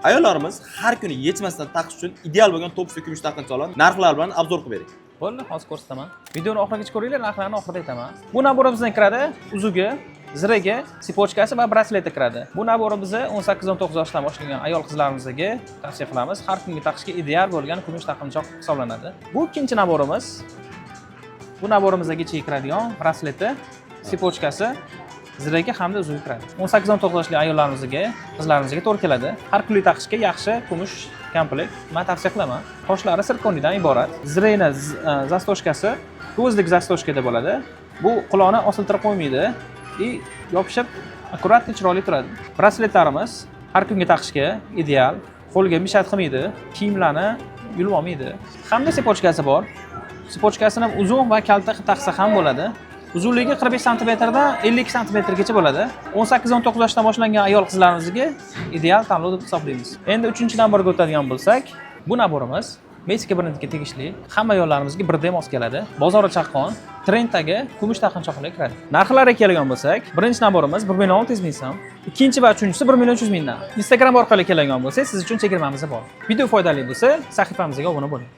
Ayollarimiz har kuni yechmasdan taqish uchun ideal bo'lgan topusli kumush taqinchoqlar narxlar bilan obzor qilib bering. Bo'ldi, hozir ko'rsataman. Videoni oxirigacha ko'ringlar, narxlarni oxirida aytaman. Bu naborimizdan kiradi uzugi, ziragi, sipochkasi va brasleti kiradi. Bu naborimizni 18-19 yoshdan boshlagan ayol qizlarimizga tavsiya qilamiz. Har kungi taqishga ideal bo'lgan kumush taqinchoq hisoblanadi. Bu ikkinchi naborimiz. Bu naborimizga kiradigan brasleti, sipochkasi, ziragi hamda uzugi kiradi. 18-19 yoshli ayollarimizga, qizlarimizga to'g'ri keladi. Har kunlik taqishga yaxshi kumush komplekt men tavsiya qilaman. Qoshlari sirkonidan iborat. Zirayni zastoshkasi ko'zlik zastoshkada bo'ladi. Bu quloqni osiltirib qo'ymaydi. Yopishib, akkuratli chiroyli turadi. Brasletlarimiz har kunga taqishga ideal. Qo'lga mishat qilmaydi, kiyimlarni yulib olmaydi. Hamda sipochkasi bor. Sipochkasini uzun va kalta taqsa ham bo'ladi. Uzunligi 45 sm dan 52 sm gacha bo'ladi. 18-19 yoshdan boshlangan ayol qizlarimizga ideal tanlov deb hisoblaymiz. Endi 3-naborga o'tadigan bo'lsak, bu naborimiz Meksika brendiga tegishli, hamma ayollarimizga birdek mos keladi. Bozori chaqqon, trenddagi kumush taqinchoqlar kiradi. Narxlariga kelgan bo'lsak, birinchi naborimiz 1.600.000 so'm, ikkinchi va uchinchisi 1.300.000 dan. Instagram orqali kelgan bo'lsa, siz uchun chegirmamiz bor. Video foydali bo'lsa, sahifamizga obuna bo'ling.